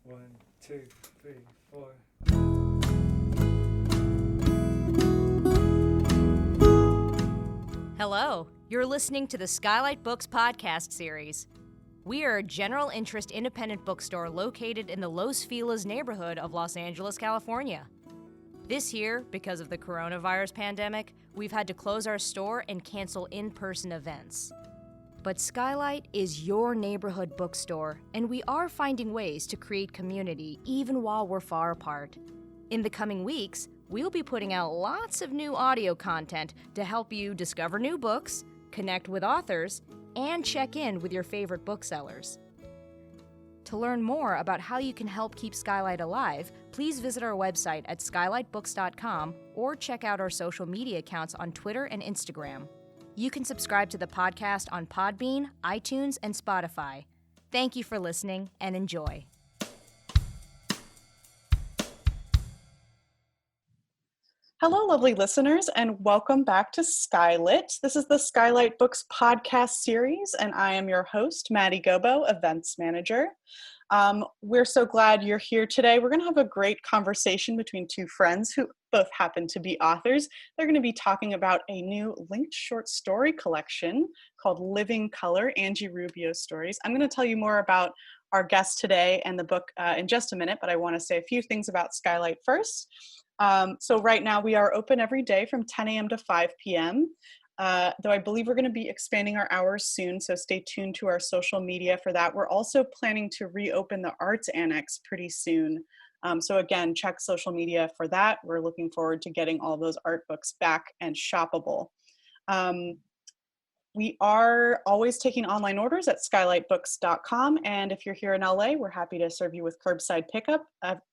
One, two, three, four. Hello, you're listening to the SKYLIT Books podcast series. We are a general interest independent bookstore located in the Los Feliz neighborhood of Los Angeles, California. This year, because of the coronavirus pandemic, we've had to close our store and cancel in-person events. But SKYLIT is your neighborhood bookstore, and we are finding ways to create community even while we're far apart. In the coming weeks, we'll be putting out lots of new audio content to help you discover new books, connect with authors, and check in with your favorite booksellers. To learn more about how you can help keep SKYLIT alive, please visit our website at skylitbooks.com or check out our social media accounts on Twitter and Instagram. You can subscribe to the podcast on Podbean, iTunes, and Spotify. Thank you for listening and enjoy. Hello, lovely listeners, and welcome back to SKYLIT. This is the SKYLIT Books podcast series, and I am your host, Maddie Gobo, Events Manager. We're so glad you're here today. We're going to have a great conversation between two friends who both happen to be authors. They're going to be talking about a new linked short story collection called Living Color, Angie Rubio stories. I'm going to tell you more about our guest today and the book in just a minute, but I want to say a few things about SKYLIT first. So right now we are open every day from 10 a.m. to 5 p.m., though I believe we're going to be expanding our hours soon, so stay tuned to our social media for that. We're also planning to reopen the Arts Annex pretty soon. So again, check social media for that. We're looking forward to getting all those art books back and shoppable. We are always taking online orders at skylitbooks.com, and if you're here in LA, we're happy to serve you with curbside pickup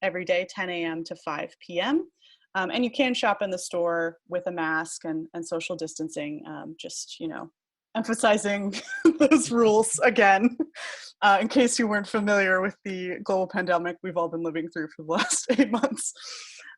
every day, 10 a.m. to 5 p.m. And you can shop in the store with a mask and social distancing, just, emphasizing those rules again, in case you weren't familiar with the global pandemic we've all been living through for the last 8 months.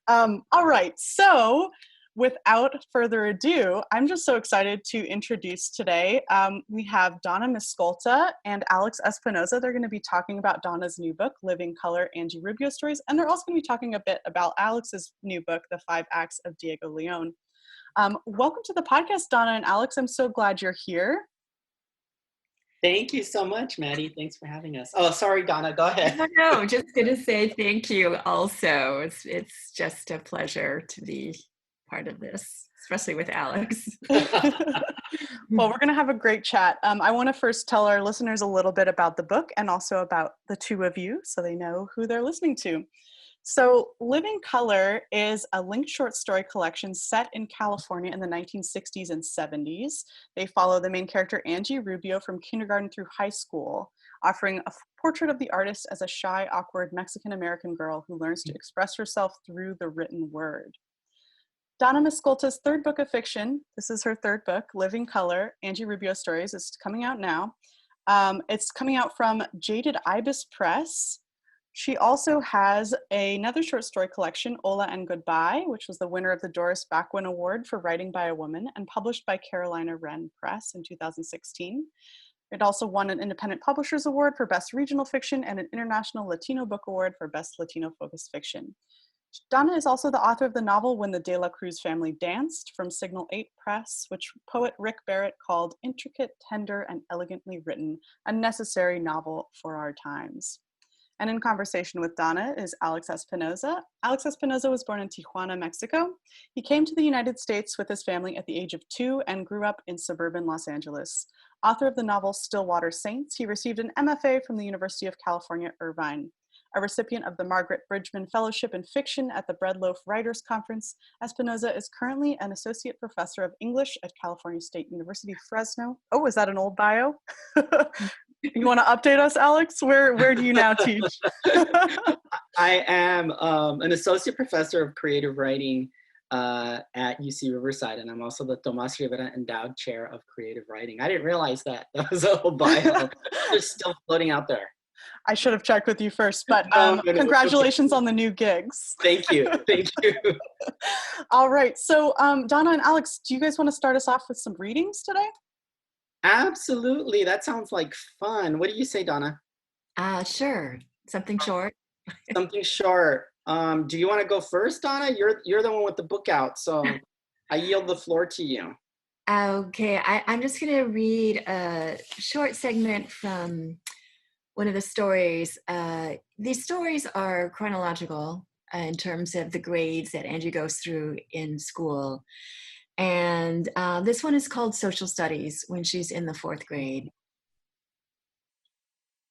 All right, so without further ado, I'm just so excited to introduce today. We have Donna Miscolta and Alex Espinoza. They're going to be talking about Donna's new book, Living Color, Angie Rubio Stories. And they're also going to be talking a bit about Alex's new book, The 5 Acts of Diego Leon. Welcome to the podcast, Donna and Alex. I'm so glad you're here. Thank you so much, Maddie. Thanks for having us. Oh, sorry, Donna, go ahead. No, just going to say thank you also. It's just a pleasure to be part of this, especially with Alex. Well, we're going to have a great chat. I want to first tell our listeners a little bit about the book and also about the two of you so they know who they're listening to. So Living Color is a linked short story collection set in California in the 1960s and 70s. They follow the main character, Angie Rubio, from kindergarten through high school, offering a portrait of the artist as a shy, awkward Mexican-American girl who learns to express herself through the written word. Donna Miscolta's third book of fiction, this is her third book, Living Color, Angie Rubio Stories, is coming out now. It's coming out from Jaded Ibis Press. She also has another short story collection, Hola and Goodbye, which was the winner of the Doris Backwin Award for Writing by a Woman and published by Carolina Wren Press in 2016. It also won an Independent Publishers Award for Best Regional Fiction and an International Latino Book Award for Best Latino-Focused Fiction. Donna is also the author of the novel When the De La Cruz Family Danced from Signal 8 Press, which poet Rick Barrett called intricate, tender, and elegantly written, a necessary novel for our times. And in conversation with Donna is Alex Espinoza. Alex Espinoza was born in Tijuana, Mexico. He came to the United States with his family at the age of 2 and grew up in suburban Los Angeles. Author of the novel Stillwater Saints, he received an MFA from the University of California, Irvine. A recipient of the Margaret Bridgman Fellowship in Fiction at the Breadloaf Writers Conference, Espinoza is currently an associate professor of English at California State University, Fresno. Oh, is that an old bio? You want to update us, Alex? Where do you now teach? I am an associate professor of creative writing at UC Riverside, and I'm also the Tomas Rivera Endowed Chair of Creative Writing. I didn't realize that. That was a whole bio. It's still floating out there. I should have checked with you first, but No, congratulations on the new gigs. Thank you. Thank you. All right. So Donna and Alex, do you guys want to start us off with some readings today? Absolutely. That sounds like fun. What do you say, Donna? Sure. Something short. Something short. Do you want to go first, Donna? You're the one with the book out, so I yield the floor to you. Okay, I'm just going to read a short segment from one of the stories. These stories are chronological in terms of the grades that Angie goes through in school. And this one is called Social Studies when she's in the 4th grade.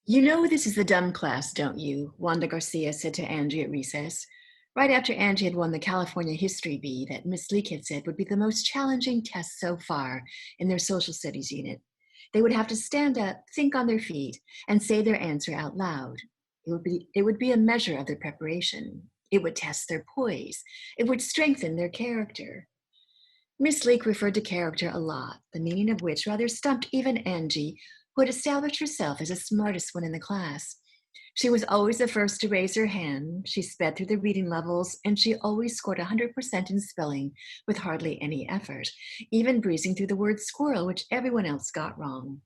You know this is the dumb class, don't you? Wanda Garcia said to Angie at recess, right after Angie had won the California History Bee that Miss Leake had said would be the most challenging test so far in their social studies unit. They would have to stand up, think on their feet, and say their answer out loud. It would be a measure of their preparation. It would test their poise. It would strengthen their character. Miss Leake referred to character a lot, the meaning of which rather stumped even Angie, who had established herself as the smartest one in the class. She was always the first to raise her hand, she sped through the reading levels, and she always scored 100% in spelling with hardly any effort, even breezing through the word squirrel, which everyone else got wrong.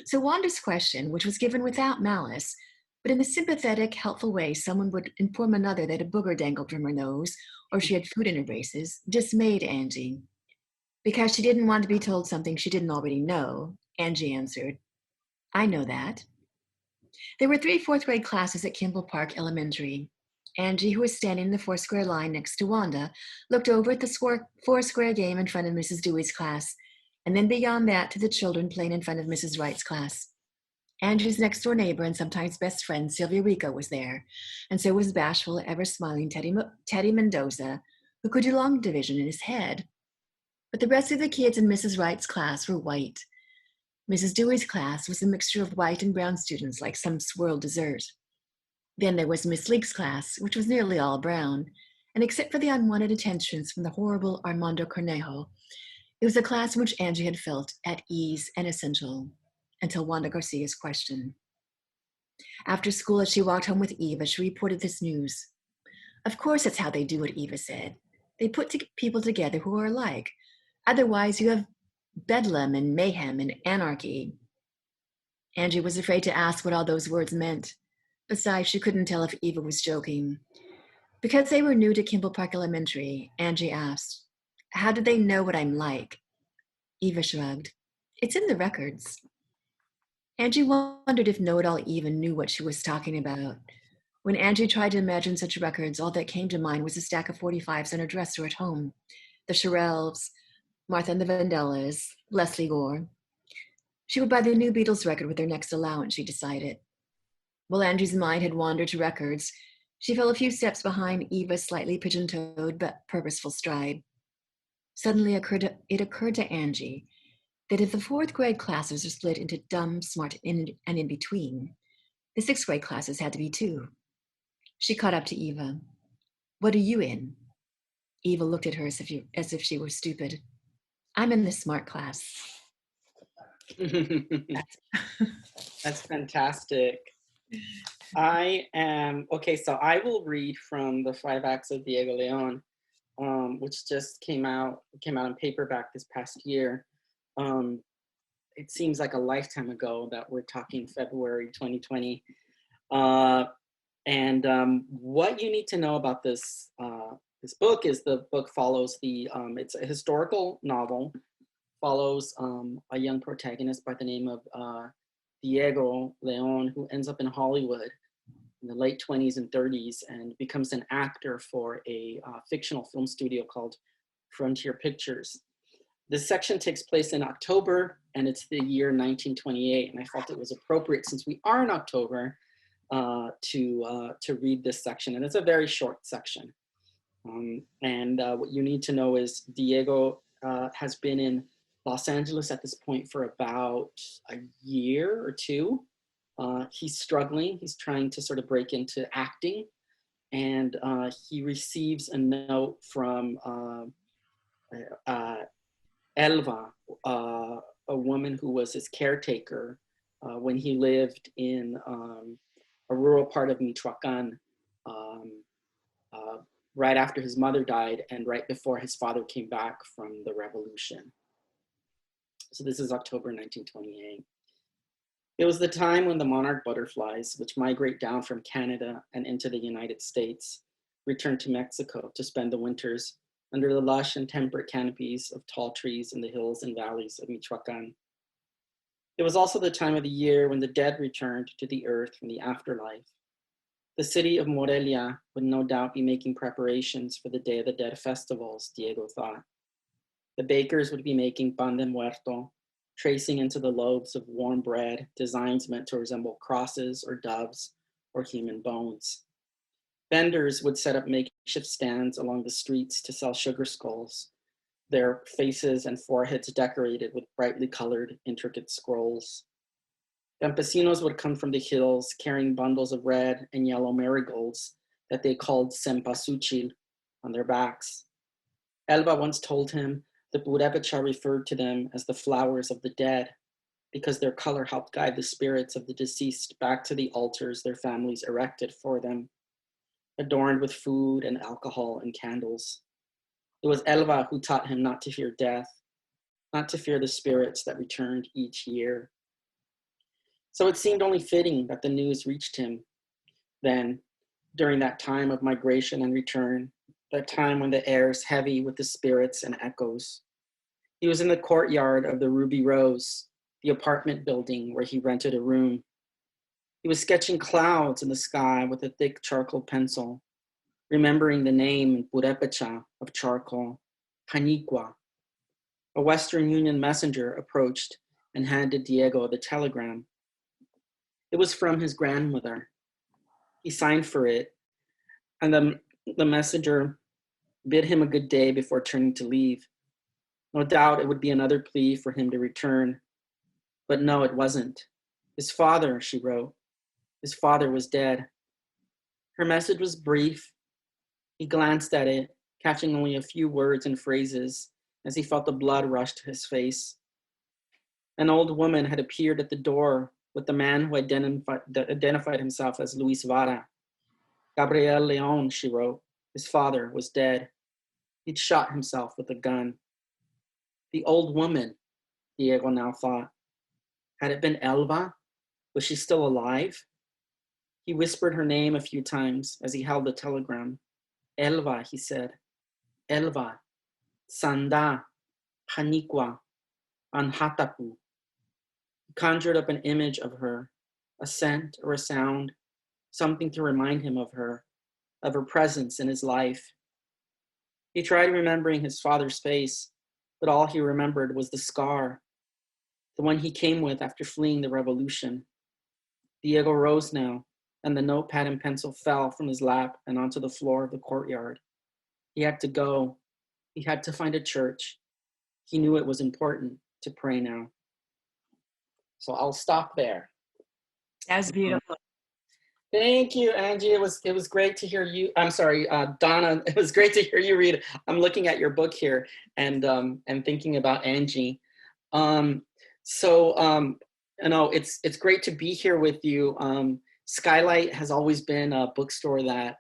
So Wanda's question, which was given without malice, but in a sympathetic, helpful way someone would inform another that a booger dangled from her nose or she had food in her braces, dismayed Angie. Because she didn't want to be told something she didn't already know, Angie answered, I know that. There were 3 4th grade classes at Kimball Park Elementary. Angie, who was standing in the 4-square line next to Wanda, looked over at the 4-square game in front of Mrs. Dewey's class, and then beyond that to the children playing in front of Mrs. Wright's class. Angie's next-door neighbor and sometimes best friend, Sylvia Rico, was there, and so was bashful, ever-smiling Teddy Mendoza, who could do long division in his head. But the rest of the kids in Mrs. Wright's class were white. Mrs. Dewey's class was a mixture of white and brown students, like some swirled dessert. Then there was Miss Leake's class, which was nearly all brown, and except for the unwanted attentions from the horrible Armando Cornejo, it was a class in which Angie had felt at ease and essential, until Wanda Garcia's question. After school, as she walked home with Eva, she reported this news. Of course, that's how they do it, Eva said. They put people together who are alike. Otherwise, you have bedlam and mayhem and anarchy. Angie was afraid to ask what all those words meant. Besides, she couldn't tell if Eva was joking. Because they were new to Kimball Park Elementary, Angie asked, how do they know what I'm like? Eva shrugged. It's in the records. Angie wondered if know-it-all Eva knew what she was talking about. When Angie tried to imagine such records, all that came to mind was a stack of 45s on her dresser at home. The Shirelles, Martha and the Vandellas, Leslie Gore. She would buy the new Beatles record with her next allowance, she decided. While Angie's mind had wandered to records, she fell a few steps behind Eva's slightly pigeon-toed but purposeful stride. Suddenly it occurred to Angie that if the 4th grade classes are split into dumb, smart, and in between, the 6th grade classes had to be too. She caught up to Eva. What are you in? Eva looked at her as if she were stupid. I'm in the smart class. That's fantastic. I am, okay, so I will read from the 5 Acts of Diego Leon, which just came out in paperback this past year. It seems like a lifetime ago that we're talking February 2020. What you need to know about this book is the book follows it's a historical novel, follows a young protagonist by the name of Diego Leon, who ends up in Hollywood in the late 20s and 30s and becomes an actor for a fictional film studio called Frontier Pictures. This section takes place in October, and it's the year 1928, and I felt it was appropriate, since we are in October, to read this section, and it's a very short section. What you need to know is Diego has been in Los Angeles at this point for about a year or two. He's struggling. He's trying to sort of break into acting, and he receives a note from Elva, a woman who was his caretaker when he lived in a rural part of Michoacan, right after his mother died and right before his father came back from the revolution. So this is October 1928. It was the time when the monarch butterflies, which migrate down from Canada and into the United States, returned to Mexico to spend the winters under the lush and temperate canopies of tall trees in the hills and valleys of Michoacan. It was also the time of the year when the dead returned to the earth from the afterlife. The city of Morelia would no doubt be making preparations for the Day of the Dead festivals, Diego thought. The bakers would be making pan de muerto, tracing into the loaves of warm bread designs meant to resemble crosses or doves or human bones. Vendors would set up makeshift stands along the streets to sell sugar skulls, their faces and foreheads decorated with brightly colored, intricate scrolls. Campesinos would come from the hills carrying bundles of red and yellow marigolds that they called cempasúchil on their backs. Elba once told him the Purépecha referred to them as the flowers of the dead because their color helped guide the spirits of the deceased back to the altars their families erected for them, adorned with food and alcohol and candles. It was Elba who taught him not to fear death, not to fear the spirits that returned each year. So it seemed only fitting that the news reached him then, during that time of migration and return, that time when the air is heavy with the spirits and echoes. He was in the courtyard of the Ruby Rose, the apartment building where he rented a room. He was sketching clouds in the sky with a thick charcoal pencil, remembering the name in Purépecha of charcoal, Paniqua. A Western Union messenger approached and handed Diego the telegram. It was from his grandmother. He signed for it, and the messenger bid him a good day before turning to leave. No doubt it would be another plea for him to return. But no, it wasn't. His father, she wrote. His father was dead. Her message was brief. He glanced at it, catching only a few words and phrases as he felt the blood rush to his face. An old woman had appeared at the door with the man who identified himself as Luis Vara. Gabriel Leon, she wrote. His father was dead. He'd shot himself with a gun. The old woman, Diego now thought. Had it been Elba? Was she still alive? He whispered her name a few times as he held the telegram. Elba, he said. Elba. Sanda. Paniqua. Anhatapu. He conjured up an image of her, a scent or a sound, something to remind him of her presence in his life. He tried remembering his father's face, but all he remembered was the scar, the one he came with after fleeing the revolution. Diego rose now, and the notepad and pencil fell from his lap and onto the floor of the courtyard. He had to go. He had to find a church. He knew it was important to pray now. So I'll stop there. That was beautiful. Thank you, Angie. It was great to hear you. I'm sorry, Donna. It was great to hear you read. I'm looking at your book here and thinking about Angie. It's great to be here with you. SKYLIT has always been a bookstore that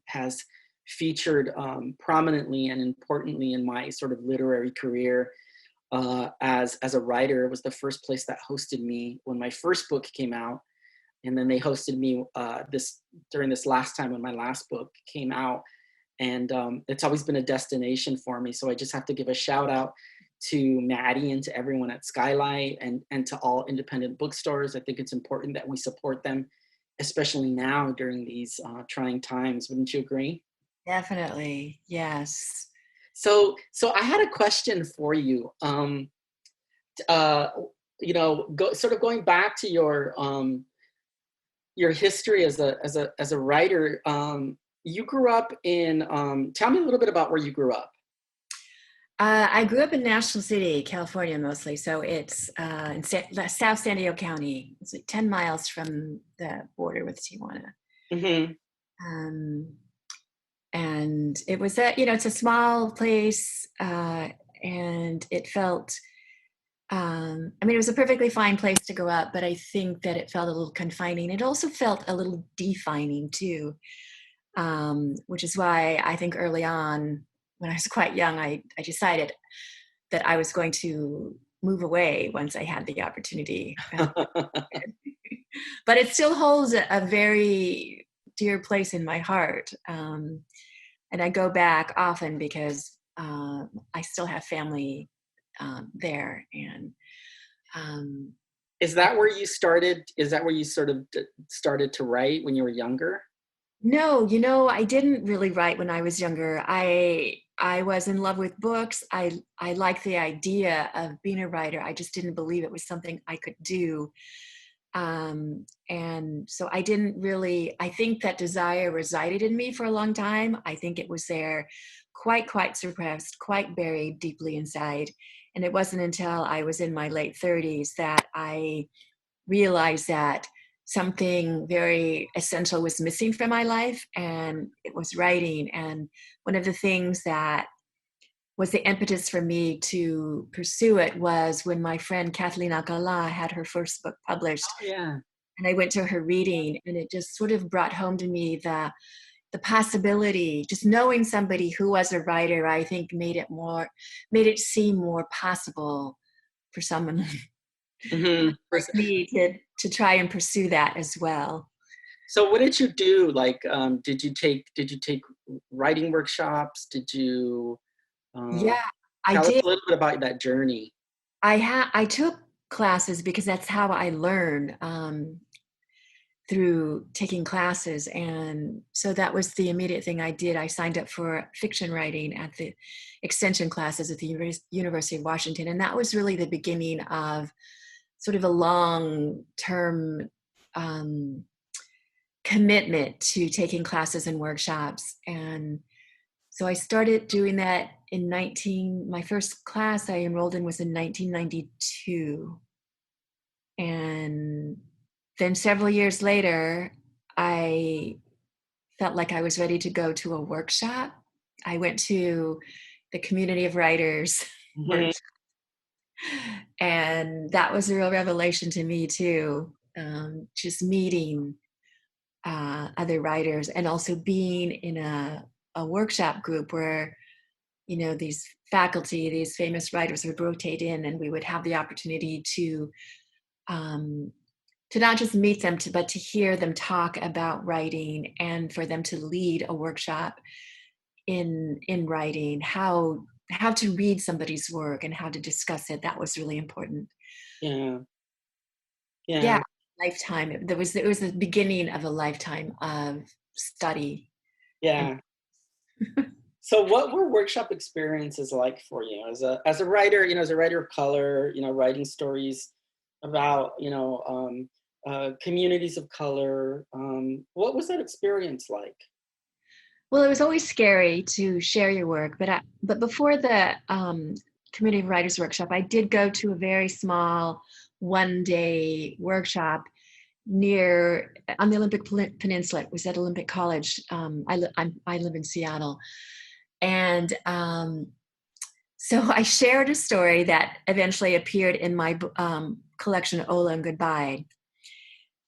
has featured prominently and importantly in my sort of literary career as a writer. It was the first place that hosted me when my first book came out. And then they hosted me during this last time when my last book came out. And it's always been a destination for me. So I just have to give a shout out to Maddie and to everyone at SKYLIT and to all independent bookstores. I think it's important that we support them, especially now during these trying times. Wouldn't you agree? Definitely, yes. So I had a question for you. Going back to your history as a writer. You grew up in. Tell me a little bit about where you grew up. I grew up in National City, California, mostly. So it's in South San Diego County. It's like 10 miles from the border with Tijuana. Mm-hmm. And it was it's a small place, and it felt. It was a perfectly fine place to grow up, but I think that it felt a little confining. It also felt a little defining too, which is why I think early on, when I was quite young, I decided that I was going to move away once I had the opportunity. But it still holds a very dear place in my heart. And I go back often because I still have family there. And is that where you started? Is that where you sort of started to write when you were younger? No, I didn't really write when I was younger. I was in love with books. I liked the idea of being a writer. I just didn't believe it was something I could do. And so I didn't really, I think that desire resided in me for a long time. I think it was there quite suppressed, quite buried deeply inside. And it wasn't until I was in my late 30s that I realized that something very essential was missing from my life, and it was writing. And one of the things that was the impetus for me to pursue it was when my friend Kathleen Alcala had her first book published. Oh, yeah. And I went to her reading, and it just sort of brought home to me the possibility, just knowing somebody who was a writer, I think made it seem more possible for someone like me to try and pursue that as well. So what did you do? Like, did you take writing workshops? Did you Yeah, I tell us did. a little bit about that journey? I took classes because that's how I learned, through taking classes. And so that was the immediate thing I did. I signed up for fiction writing at the extension classes at the University of Washington. And that was really the beginning of sort of a long-term commitment to taking classes and workshops. And so I started doing that my first class I enrolled in was in 1992. And then several years later, I felt like I was ready to go to a workshop. I went to the Community of Writers workshop. And that was a real revelation to me too. Just meeting other writers, and also being in a workshop group where, these faculty, these famous writers would rotate in, and we would have the opportunity to not just meet them, but to hear them talk about writing, and for them to lead a workshop in writing, how to read somebody's work and how to discuss it. That was really important. Yeah, lifetime. It was the beginning of a lifetime of study. Yeah. So what were workshop experiences like for you as a writer, as a writer of color, writing stories about, communities of color? What was that experience like? Well, it was always scary to share your work, but before the Community of Writers workshop, I did go to a very small one-day workshop on the Olympic Peninsula. It was at Olympic College. I live in Seattle, and so I shared a story that eventually appeared in my collection, Ola and Goodbye.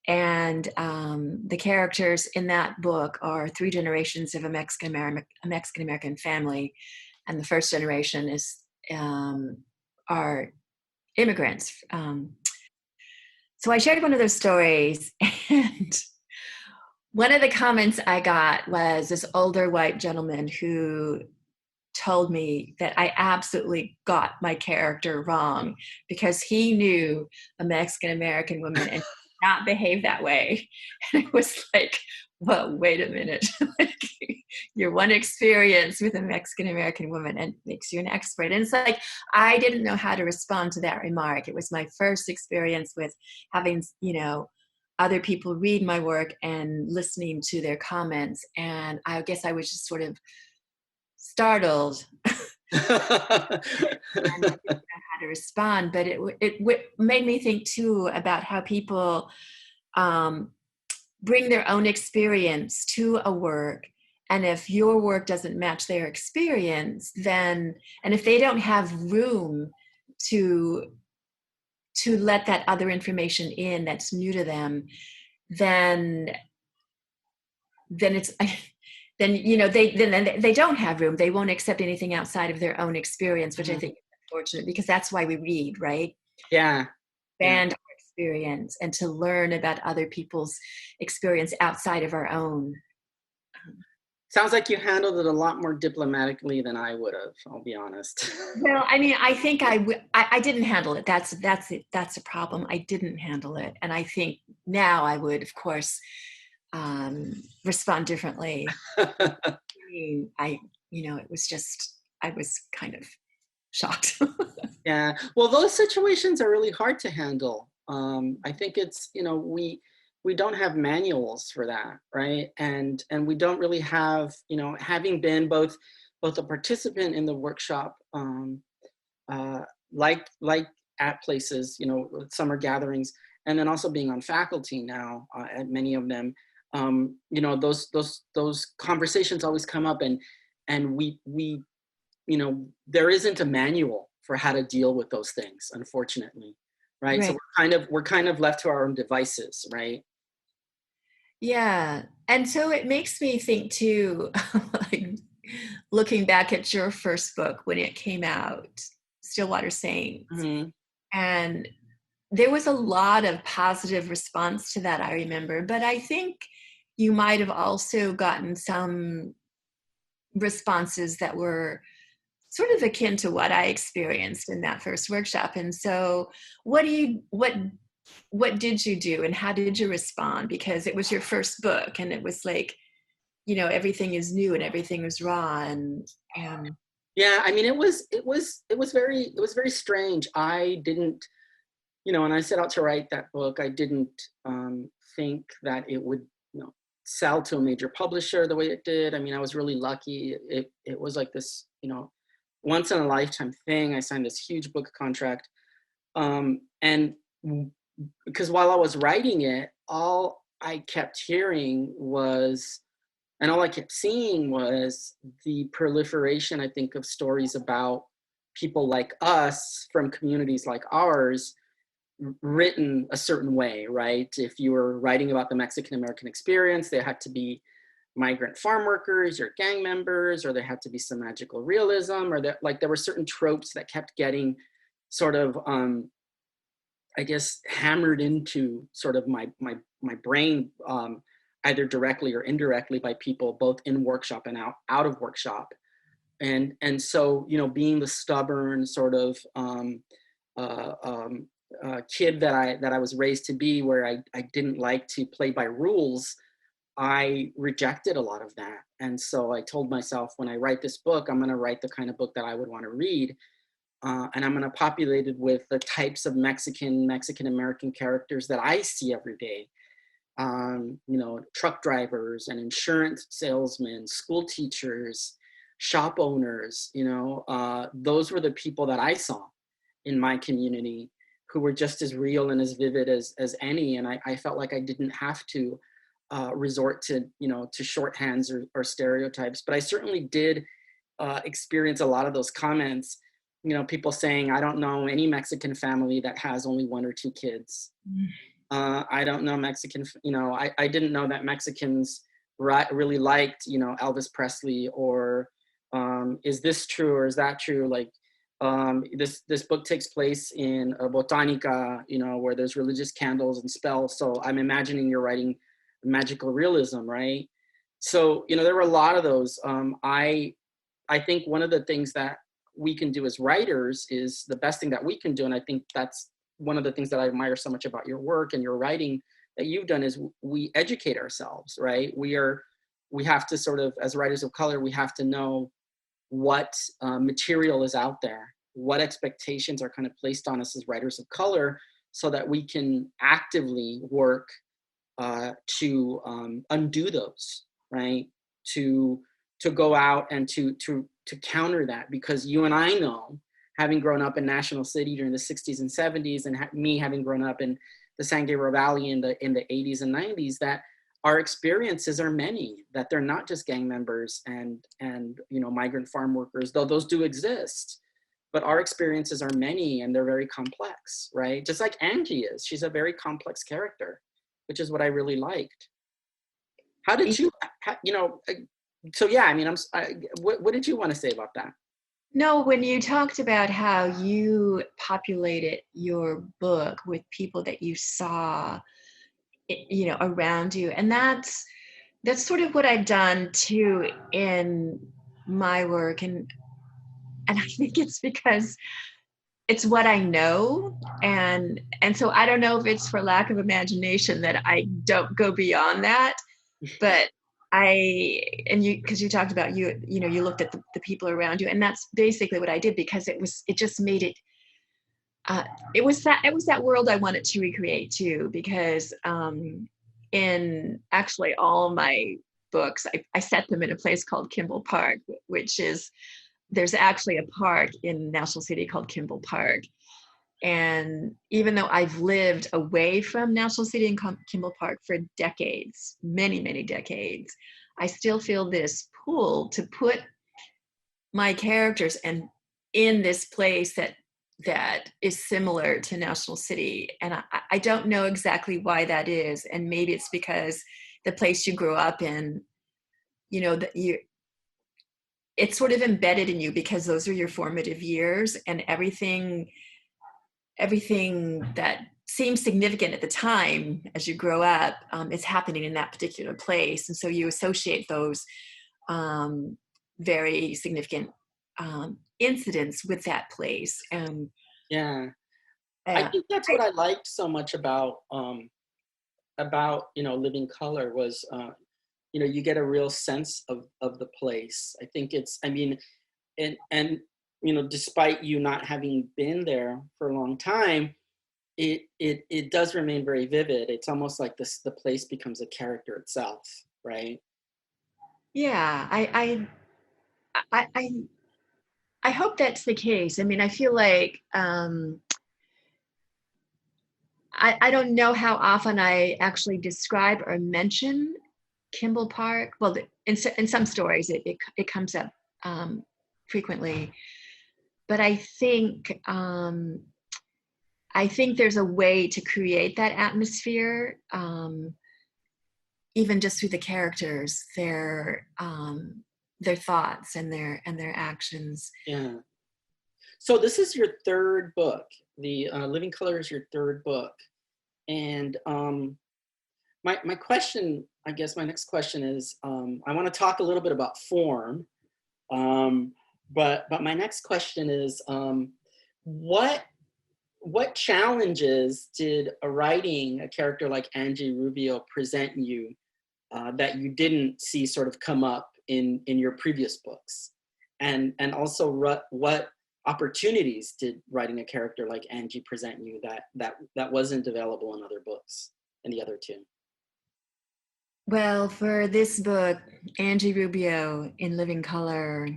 And the characters in that book are 3 generations of a Mexican American family, and the first generation are immigrants. So I shared one of those stories, and one of the comments I got was this older white gentleman who told me that I absolutely got my character wrong because he knew a Mexican American woman and did not behave that way. And it was like, well, wait a minute. Like, your one experience with a Mexican American woman and makes you an expert. And it's like, I didn't know how to respond to that remark. It was my first experience with having, other people read my work and listening to their comments. And I guess I was just sort of startled. And I didn't know how to respond, but it made me think too about how people bring their own experience to a work, and if your work doesn't match their experience, and if they don't have room to let that other information in that's new to them, then it's then they don't have room. They won't accept anything outside of their own experience, which I think is fortunate because that's why we read, right? Yeah. Expand our experience and to learn about other people's experience outside of our own. Sounds like you handled it a lot more diplomatically than I would have, I'll be honest. Well, I mean, I think I didn't handle it. That's a problem. I didn't handle it. And I think now I would, of course, respond differently. It was just, I was kind of shocked. Yeah, well, those situations are really hard to handle. I think it's, we don't have manuals for that, right? And we don't really have, having been both a participant in the workshop, like at places, summer gatherings, and then also being on faculty now at many of them. Those conversations always come up, and we there isn't a manual for how to deal with those things, unfortunately, right? So we're kind of left to our own devices, right? Yeah. And so it makes me think too, like looking back at your first book when it came out, Stillwater Saints. Mm-hmm. And there was a lot of positive response to that, I remember. But I think you might have also gotten some responses that were sort of akin to what I experienced in that first workshop. And so what did you do and how did you respond? Because it was your first book and it was like, everything is new and everything was raw and yeah, I mean, it was very strange. I didn't, when I set out to write that book, I didn't think that it would, sell to a major publisher the way it did. I mean, I was really lucky. It was like this, once in a lifetime thing. I signed this huge book contract. And because while I was writing it, all I kept hearing was, and all I kept seeing was the proliferation, I think, of stories about people like us from communities like ours, written a certain way, right? If you were writing about the Mexican-American experience, there had to be migrant farm workers or gang members, or there had to be some magical realism, or there were certain tropes that kept getting sort of, I guess, hammered into sort of my brain, either directly or indirectly by people both in workshop and out of workshop. And so, being the stubborn sort of kid that I was raised to be, where I didn't like to play by rules, I rejected a lot of that. And so I told myself, when I write this book, I'm going to write the kind of book that I would want to read. And I'm going to populate it with the types of Mexican-American characters that I see every day. Truck drivers and insurance salesmen, school teachers, shop owners, those were the people that I saw in my community, who were just as real and as vivid as any. And I felt like I didn't have to resort to, to shorthands or stereotypes, but I certainly did experience a lot of those comments, people saying, I don't know any Mexican family that has only one or two kids. I don't know Mexican, I didn't know that Mexicans really liked, Elvis Presley, or is this true or is that true? Like, this book takes place in a botanica, where there's religious candles and spells. So I'm imagining you're writing magical realism, right? So, there were a lot of those. I think one of the things that we can do as writers is the best thing that we can do. And I think that's one of the things that I admire so much about your work and your writing that you've done, is we educate ourselves, right? We have to sort of, as writers of color, we have to know what material is out there, what expectations are kind of placed on us as writers of color, so that we can actively work to undo those, right? To go out and to counter that, because you and I know, having grown up in National City during the 60s and 70s, and me having grown up in the San Gabriel Valley in the 80s and 90s, that our experiences are many, that they're not just gang members and migrant farm workers, though those do exist, but our experiences are many and they're very complex, right? Just like Angie is. She's a very complex character, which is what I really liked. How did you, so yeah, I mean, what did you want to say about that? No, when you talked about how you populated your book with people that you saw, around you, and that's sort of what I've done too in my work, and I think it's because it's what I know, and so I don't know if it's for lack of imagination that I don't go beyond that, but because you talked about you looked at the people around you, and that's basically what I did, because it just made it it was that world I wanted to recreate too, because in actually all my books, I set them in a place called Kimball Park, which is, there's actually a park in National City called Kimball Park. And even though I've lived away from National City and Kimball Park for decades, many, many decades, I still feel this pull to put my characters in this place that is similar to National City. And I don't know exactly why that is. And maybe it's because the place you grew up in, that it's sort of embedded in you, because those are your formative years, and everything that seems significant at the time as you grow up is happening in that particular place. And so you associate those very significant incidents with that place. And Yeah, I think that's what I liked so much about Living Color was you get a real sense of the place. I think and despite you not having been there for a long time, it does remain very vivid. It's almost like the place becomes a character itself, right? Yeah, I hope that's the case. I mean, I feel like I don't know how often I actually describe or mention Kimball Park. Well, in some stories it comes up frequently, but I think there's a way to create that atmosphere, even just through the characters, their thoughts and their actions. Yeah. So this is your third book. The Living Color is your third book, and my question, I guess, my next question is, I want to talk a little bit about form, but my next question is, what challenges did writing a character like Angie Rubio present you that you didn't see sort of come up in your previous books, and also what opportunities did writing a character like Angie present you that wasn't available in other books, in the other two? Well, for this book, Angie Rubio in Living Color,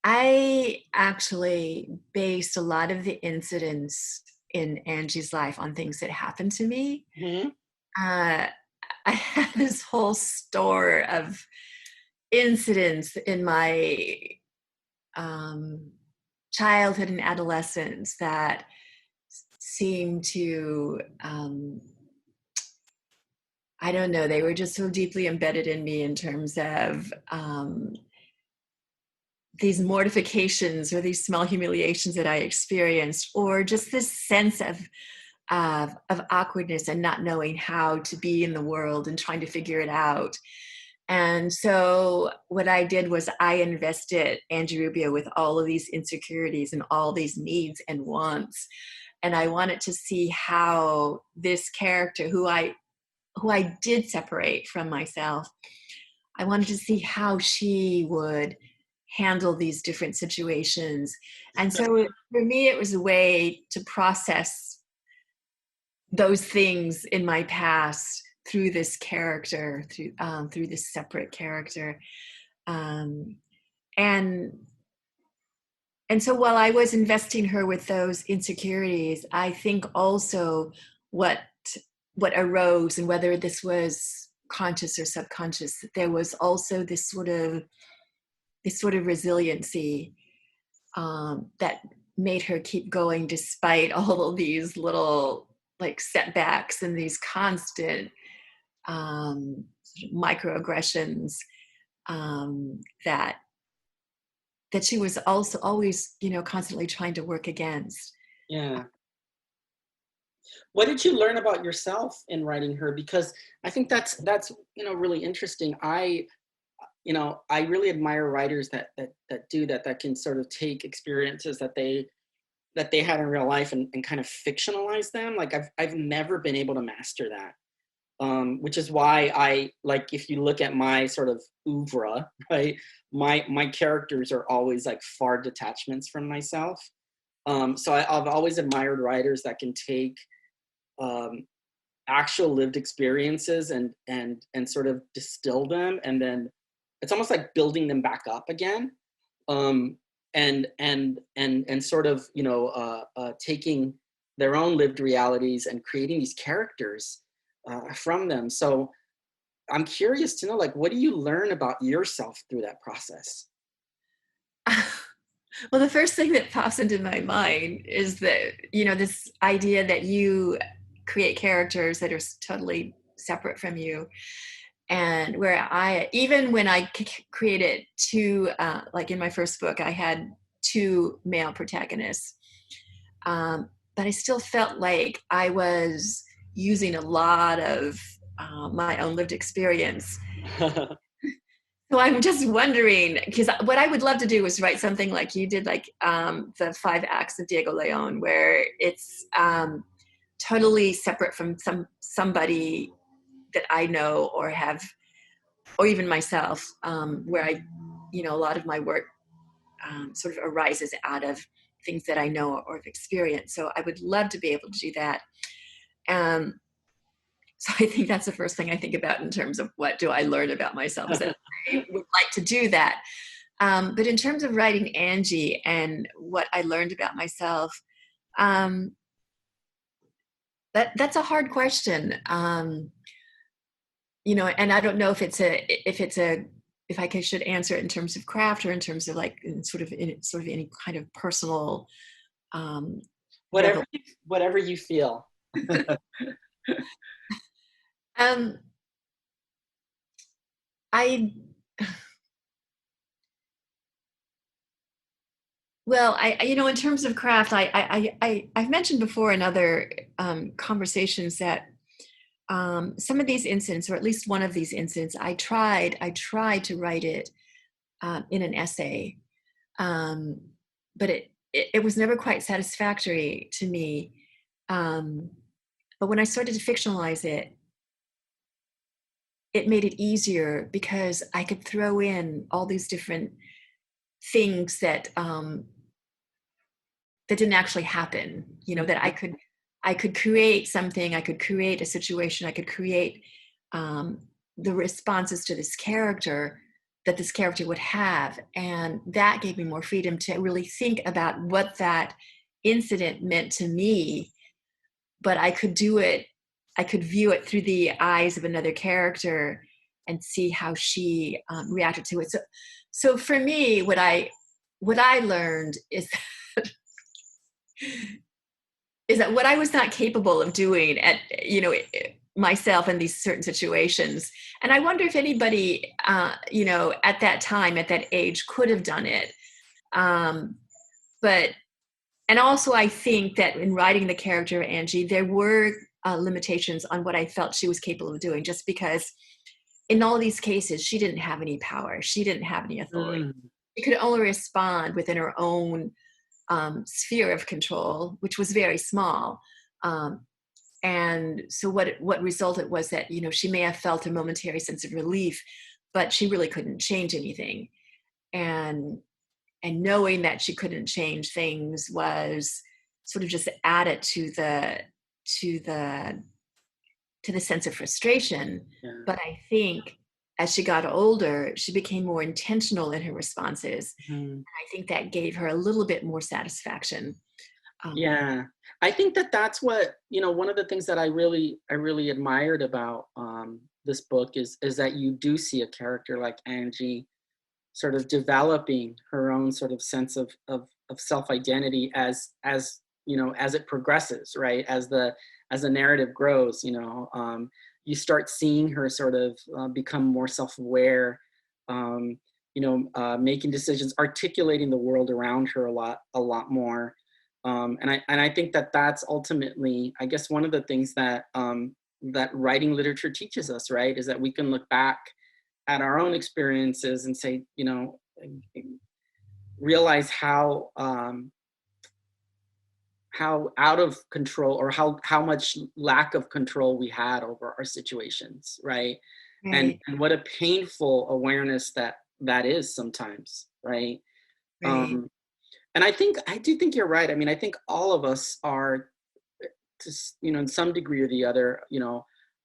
I actually based a lot of the incidents in Angie's life on things that happened to me. Mm-hmm. I had this whole store of incidents in my childhood and adolescence that seemed to, I don't know, they were just so deeply embedded in me in terms of these mortifications or these small humiliations that I experienced, or just this sense of awkwardness and not knowing how to be in the world and trying to figure it out. And so what I did was I invested Angie Rubio with all of these insecurities and all these needs and wants. And I wanted to see how this character, who I did separate from myself, I wanted to see how she would handle these different situations. And so for me, it was a way to process those things in my past through this character, through this separate character. And so while I was investing her with those insecurities, I think also what arose, and whether this was conscious or subconscious, there was also this sort of resiliency that made her keep going despite all of these little like setbacks and these constant microaggressions that that she was also always, constantly trying to work against. Yeah. What did you learn about yourself in writing her? Because I think that's really interesting. I really admire writers that do that, that can sort of take experiences that they had in real life and kind of fictionalize them. Like I've never been able to master that. Which is why I like, if you look at my sort of oeuvre, right, my characters are always like far detachments from myself. So I've always admired writers that can take actual lived experiences and sort of distill them, and then it's almost like building them back up again, and sort of taking their own lived realities and creating these characters from them. So I'm curious to know, like, what do you learn about yourself through that process? Well, the first thing that pops into my mind is that, this idea that you create characters that are totally separate from you. And where even when I created two, like in my first book, I had two male protagonists. But I still felt like I was using a lot of my own lived experience. So I'm just wondering, because what I would love to do is write something like you did, like the 5 Acts of Diego Leon, where it's totally separate from somebody that I know or have, or even myself, where I, a lot of my work sort of arises out of things that I know or have experienced. So I would love to be able to do that. So I think that's the first thing I think about in terms of what do I learn about myself, is that I would like to do that. But in terms of writing Angie and what I learned about myself, that's a hard question. And I don't know if I should answer it in terms of craft or in terms of like sort of any kind of personal. Whatever you feel. I in terms of craft, I've mentioned before in other conversations that some of these incidents, or at least one of these incidents, I tried to write it in an essay, but it was never quite satisfactory to me. But when I started to fictionalize it, it made it easier because I could throw in all these different things that that didn't actually happen. That I could create something, I could create a situation, I could create the responses to this character that this character would have. And that gave me more freedom to really think about what that incident meant to me. But I could view it through the eyes of another character and see how she reacted to it. So for me, what I learned is that what I was not capable of doing at myself in these certain situations, and I wonder if anybody at that time, at that age, could have done it. But and also I think that in writing the character Angie, there were limitations on what I felt she was capable of doing, just because in all these cases she didn't have any power, she didn't have any authority. She could only respond within her own sphere of control, which was very small. And so what resulted was that, she may have felt a momentary sense of relief, but she really couldn't change anything. And knowing that she couldn't change things was sort of just added to the sense of frustration. Yeah. But I think as she got older, she became more intentional in her responses. And I think that gave her a little bit more satisfaction. Yeah, I think that's what, one of the things that I really admired about this book is that you do see a character like Angie sort of developing her own sort of sense of self-identity as it progresses, right? As the narrative grows, you start seeing her sort of become more self-aware. making decisions, articulating the world around her a lot more. And I think that that's ultimately, I guess, one of the things that that writing literature teaches us, right, is that we can look back at our own experiences and say, realize how out of control, or how much lack of control we had over our situations, right? Right. And what a painful awareness that is sometimes, right? Right. And I do think you're right. I mean, I think all of us are, just, in some degree or the other,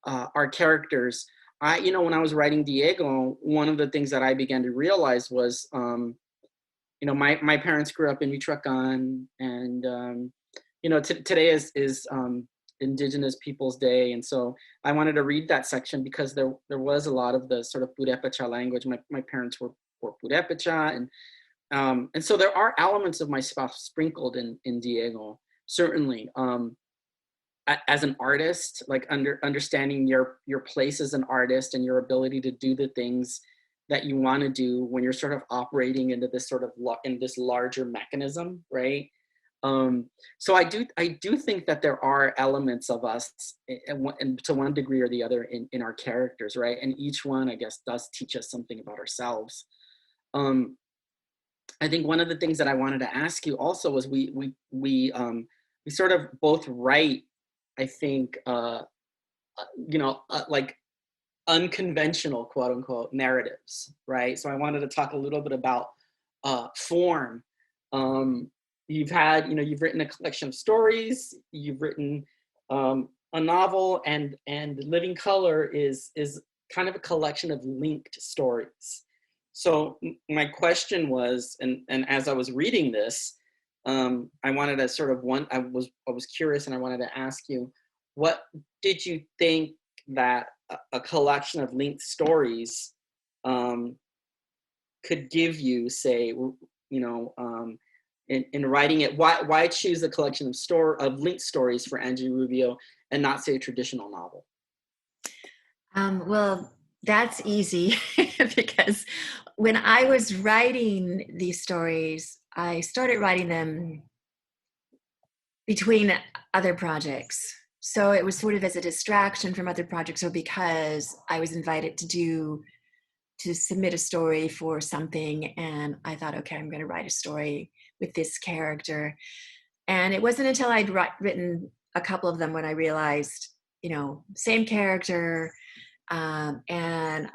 our characters. When I was writing Diego, one of the things that I began to realize was, my parents grew up in Michoacan, and today is Indigenous Peoples Day, and so I wanted to read that section because there was a lot of the sort of Purepecha language. My parents were Purepecha, and so there are elements of myself sprinkled in Diego, certainly. As an artist, like understanding your place as an artist and your ability to do the things that you want to do when you're sort of operating into this sort of in this larger mechanism, right? So I do think that there are elements of us, and to one degree or the other, in our characters, right? And each one, I guess, does teach us something about ourselves. I think one of the things that I wanted to ask you also was we sort of both write, I think, like unconventional, quote unquote, narratives, right? So I wanted to talk a little bit about form. You've written a collection of stories, you've written a novel, and Living Color is kind of a collection of linked stories. So my question was, and as I was reading this, I wanted to sort of I was curious, and I wanted to ask you, what did you think that a collection of linked stories could give you, say, in writing it? Why choose a collection of linked stories for Angie Rubio and not, say, a traditional novel? Well, that's easy because when I was writing these stories, I started writing them between other projects. So it was sort of as a distraction from other projects, or because I was invited to submit a story for something, and I thought, okay, I'm going to write a story with this character. And it wasn't until I'd written a couple of them when I realized, same character, and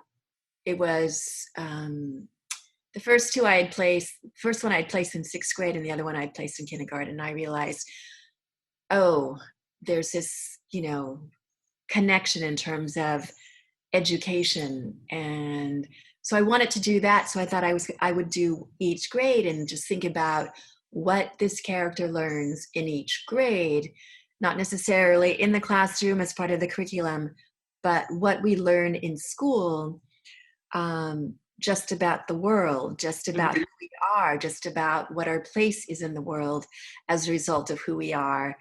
it was the first one I had placed in 6th grade, and the other one I'd placed in kindergarten. And I realized, oh, there's this, connection in terms of education. And so I wanted to do that. So I thought I would do each grade and just think about what this character learns in each grade, not necessarily in the classroom as part of the curriculum, but what we learn in school, just about the world, just about who we are, just about what our place is in the world as a result of who we are.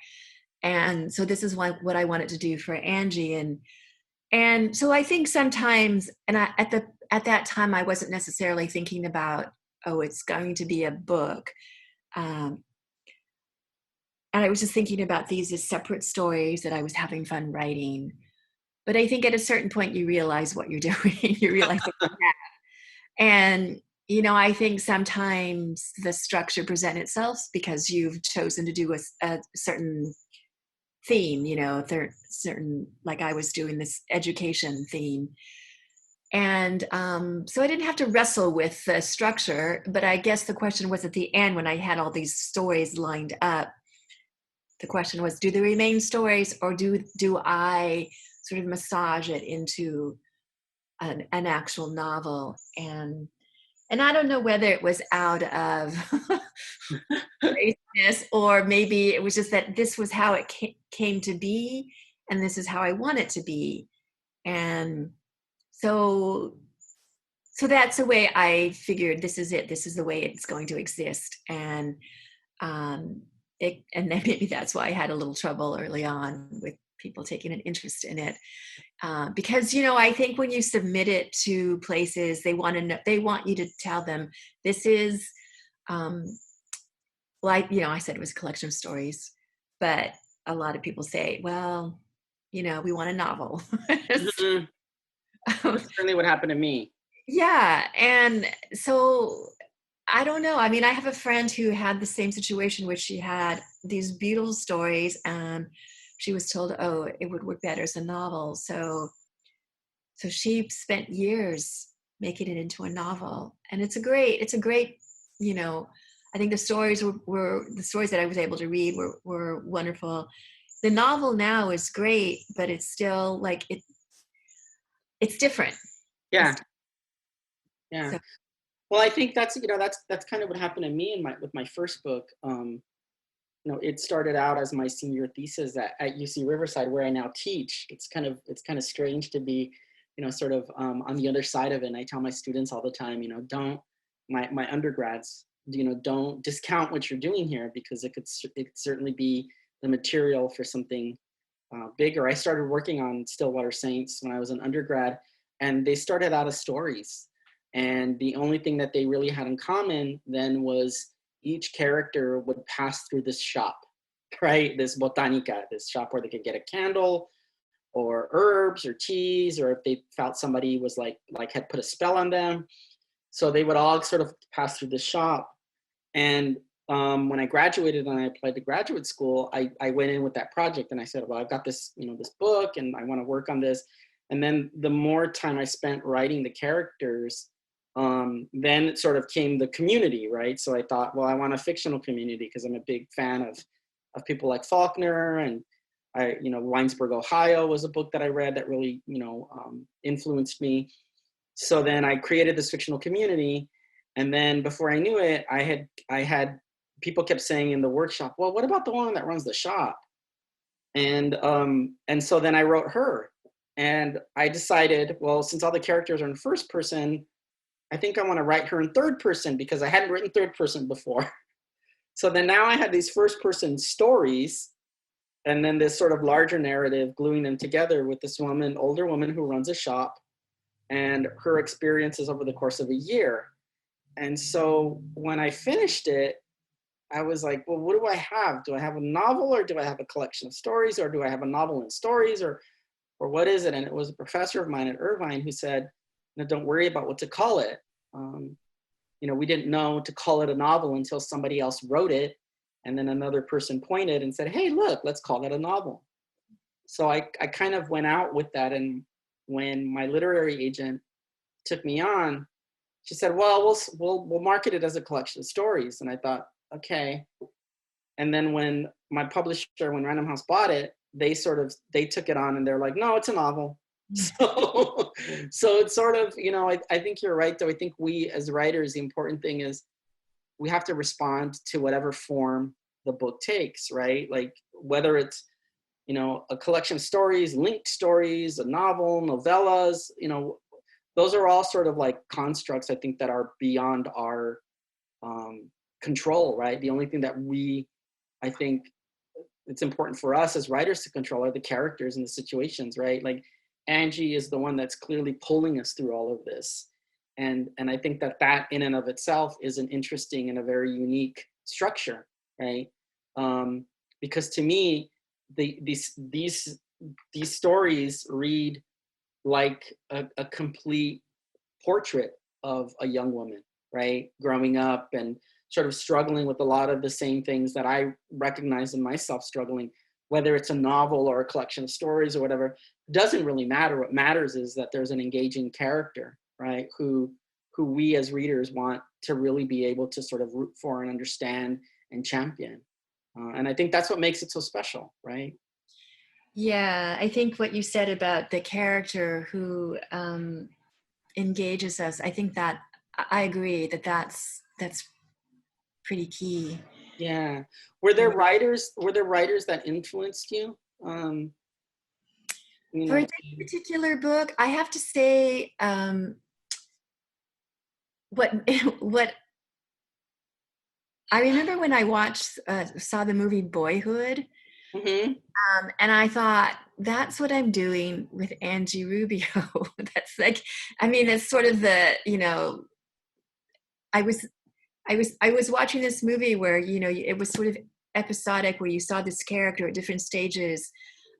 And so this is what I wanted to do for Angie. And so I think sometimes, and at that time, I wasn't necessarily thinking about, oh, it's going to be a book. And I was just thinking about these as separate stories that I was having fun writing. But I think at a certain point, you realize what you're doing. You realize what you have. And, I think sometimes the structure presents itself because you've chosen to do a certain theme, certain, like I was doing this education theme. And so I didn't have to wrestle with the structure, but I guess the question was at the end, when I had all these stories lined up, the question was, do they remain stories, or do I sort of massage it into an actual novel? And I don't know whether it was out of craziness, or maybe it was just that this was how it came to be, and this is how I want it to be. And so that's the way I figured, this is it. This is the way it's going to exist. And then maybe that's why I had a little trouble early on with people taking an interest in it. Because, you know, I think when you submit it to places, they want to know, they want you to tell them this is, like, you know, I said it was a collection of stories, but a lot of people say, well, you know, we want a novel. Mhm. That's certainly what happened to me. Yeah. And so I don't know. I mean, I have a friend who had the same situation where she had these beautiful stories and she was told, oh, it would work better as a novel. So she spent years making it into a novel. And it's a great, you know, I think the stories were the stories that I was able to read were wonderful. The novel now is great, but it's still like it's different. Yeah. It's, Yeah. so, Well, I think that's, you know, that's kind of what happened to me with my first book. You know, it started out as my senior thesis at UC Riverside, where I now teach. It's kind of strange to be, you know, sort of on the other side of it. And I tell my students all the time, you know, my undergrads, you know, don't discount what you're doing here, because it could certainly be the material for something bigger. I started working on Stillwater Saints when I was an undergrad, and they started out as stories. And the only thing that they really had in common then was each character would pass through this shop, right? This botanica, this shop where they could get a candle or herbs or teas, or if they felt somebody was like had put a spell on them. So they would all sort of pass through the shop. And when I graduated and I applied to graduate school, I went in with that project and I said, well, I've got this, you know, this book and I want to work on this. And then the more time I spent writing the characters, then it sort of came the community, right? So I thought, well, I want a fictional community because I'm a big fan of people like Faulkner, and you know, Winesburg, Ohio was a book that I read that really, you know, influenced me. So then I created this fictional community, and then before I knew it, I had people kept saying in the workshop, well, what about the one that runs the shop? And so then I wrote her, and I decided, well, since all the characters are in first person, I think I want to write her in third person because I hadn't written third person before. So then now I had these first person stories, and then this sort of larger narrative gluing them together with this woman, older woman who runs a shop, and her experiences over the course of a year. And so when I finished it, I was like, well, what do I have? Do I have a novel, or do I have a collection of stories, or do I have a novel and stories, or what is it? And it was a professor of mine at Irvine who said, no, don't worry about what to call it. You know, we didn't know to call it a novel until somebody else wrote it. And then another person pointed and said, hey, look, let's call that a novel. So I kind of went out with that. And when my literary agent took me on, she said, well, we'll market it as a collection of stories. And I thought, okay. And then when my publisher, when Random House bought it, they took it on and they're like, no, it's a novel. So it's sort of, you know, I think you're right, though. I think we as writers, the important thing is we have to respond to whatever form the book takes, right? Like whether it's, you know, a collection of stories, linked stories, a novel, novellas, you know, those are all sort of like constructs, I think, that are beyond our control, right? The only thing that I think it's important for us as writers to control are the characters and the situations, right? Like Angie is the one that's clearly pulling us through all of this. And I think that in and of itself is an interesting and a very unique structure, right? Because to me, these stories read like a complete portrait of a young woman, right? Growing up and sort of struggling with a lot of the same things that I recognize in myself struggling, whether it's a novel or a collection of stories or whatever, doesn't really matter. What matters is that there's an engaging character, right? Who we as readers want to really be able to sort of root for and understand and champion. And I think that's what makes it so special, right? yeah, I think what you said about the character who engages us, I think that I agree that's pretty key. Yeah. Were there writers that influenced you? You For know, this particular book, I have to say, what what I remember when I saw the movie Boyhood. Mhm. And I thought, that's what I'm doing with Angie Rubio. That's like, I mean, it's sort of the, you know, I was I was watching this movie where, you know, it was sort of episodic, where you saw this character at different stages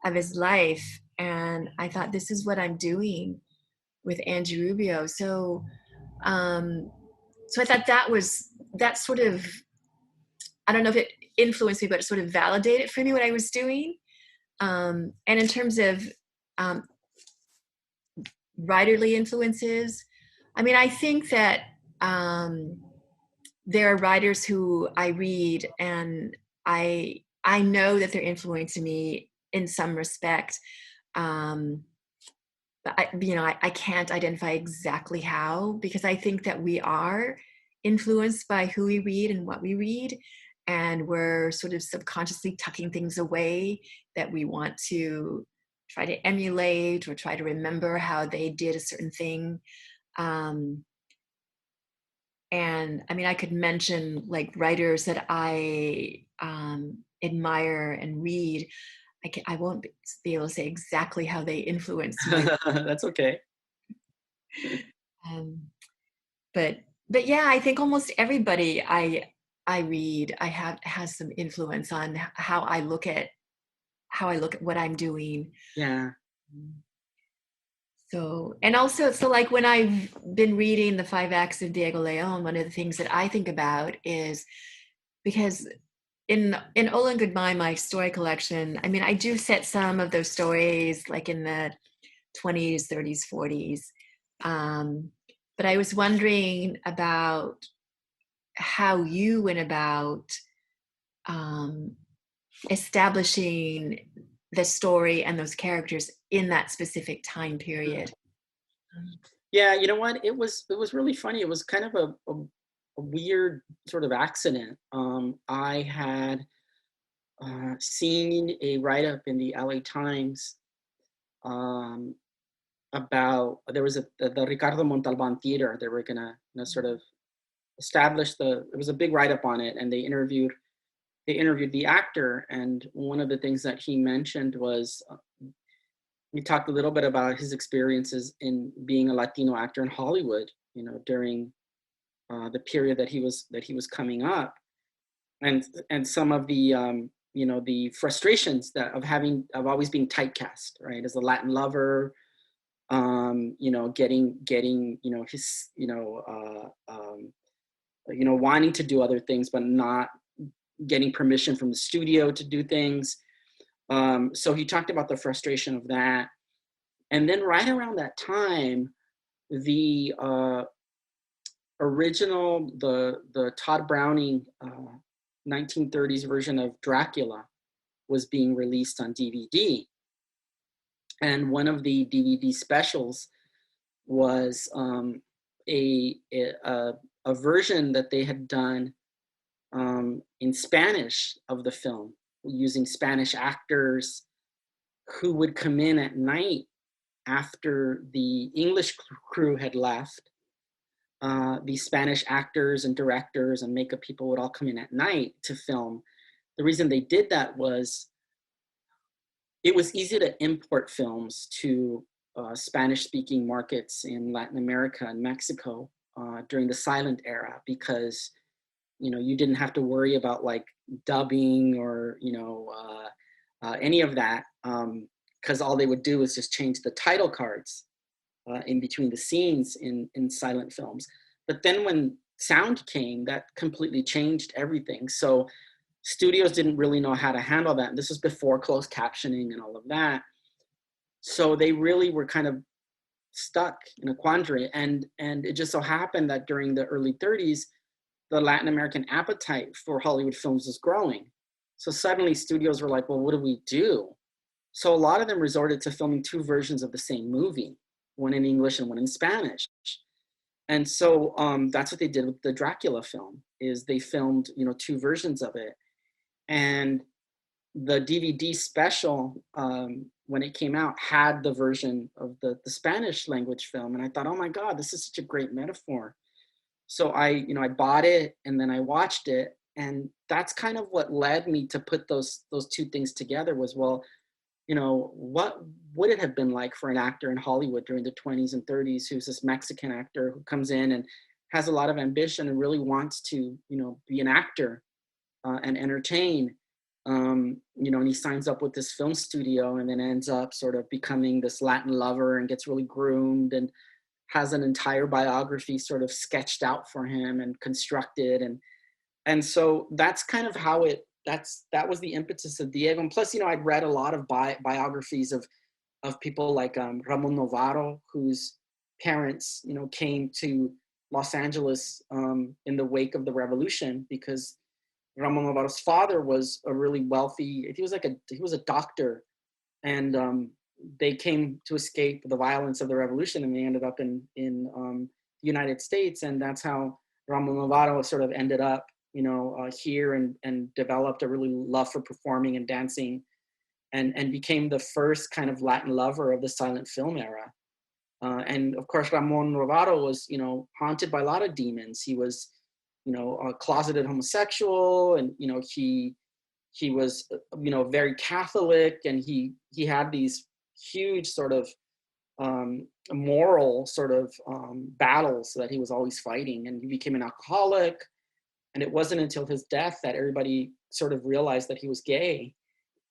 of his life, and I thought, this is what I'm doing with Angie Rubio. Um, so I thought that sort of, I don't know if it influenced me, but it sort of validated for me what I was doing. And in terms of um, writerly influences, I mean, I think that there are writers who I read, and I know that they're influencing me in some respect. Um, but I can't identify exactly how, because I think that we are influenced by who we read and what we read, and we're sort of subconsciously tucking things away that we want to try to emulate or try to remember how they did a certain thing. Um, and I mean, I could mention like writers that I admire and read. I won't be able to say exactly how they influenced me. That's okay. Um, but yeah, I think almost everybody I read, I have has some influence on how I look at what I'm doing. Yeah. So, and also, so like when I've been reading the Five Acts of Diego Leon, one of the things that I think about is, because in Ola and Goodbye, my story collection, I mean, I do set some of those stories like in the 20s, 30s, 40s. But I was wondering about how you went about um, establishing the story and those characters in that specific time period. Yeah, you know what? It was really funny. It was kind of a weird sort of accident. I had seen a write-up in the LA Times um, about there was the Ricardo Montalban Theater. They were gonna, you know, sort of establish it was a big write-up on it, and they interviewed the actor, and one of the things that he mentioned was we talked a little bit about his experiences in being a Latino actor in Hollywood, you know, during the period that he was coming up, and some of the the frustrations that of always being typecast, right, as a Latin lover, getting his wanting to do other things but not getting permission from the studio to do things. So he talked about the frustration of that. And then right around that time, the the Todd Browning 1930s version of Dracula was being released on DVD. And one of the DVD specials was a version that they had done in Spanish of the film, using Spanish actors who would come in at night after the English crew had left. These Spanish actors and directors and makeup people would all come in at night to film. The reason they did that was it was easy to import films to Spanish-speaking markets in Latin America and Mexico during the silent era, because you didn't have to worry about like dubbing or any of that, because all they would do is just change the title cards in between the scenes in silent films. But then when sound came, that completely changed everything. So studios didn't really know how to handle that. And this was before closed captioning and all of that. So they really were kind of stuck in a quandary. And it just so happened that during the early 30s, the Latin American appetite for Hollywood films was growing. So suddenly studios were like, well, what do we do? So a lot of them resorted to filming two versions of the same movie, one in English and one in Spanish. And so that's what they did with the Dracula film, is they filmed, two versions of it. And the DVD special, when it came out, had the version of the Spanish language film. And I thought, oh my God, this is such a great metaphor. So I bought it and then I watched it. and that's kind of what led me to put those two things together was, well, what would it have been like for an actor in Hollywood during the 20s and 30s who's this Mexican actor who comes in and has a lot of ambition and really wants to, be an actor and entertain, and he signs up with this film studio and then ends up sort of becoming this Latin lover and gets really groomed and has an entire biography sort of sketched out for him and constructed. And so that's kind of how that was the impetus of Diego. And plus, I'd read a lot of biographies of people like Ramon Novarro, whose parents, came to Los Angeles in the wake of the revolution, because Ramon Novarro's father was a really wealthy, he was a doctor, and they came to escape the violence of the revolution, and they ended up in the United States. And that's how Ramon Novarro sort of ended up here and developed a really love for performing and dancing, and became the first kind of Latin lover of the silent film era. And of course, Ramon Novarro was, haunted by a lot of demons. He was, a closeted homosexual, and, he was, very Catholic, and he had these huge sort of moral sort of battles that he was always fighting, and he became an alcoholic. And it wasn't until his death that everybody sort of realized that he was gay.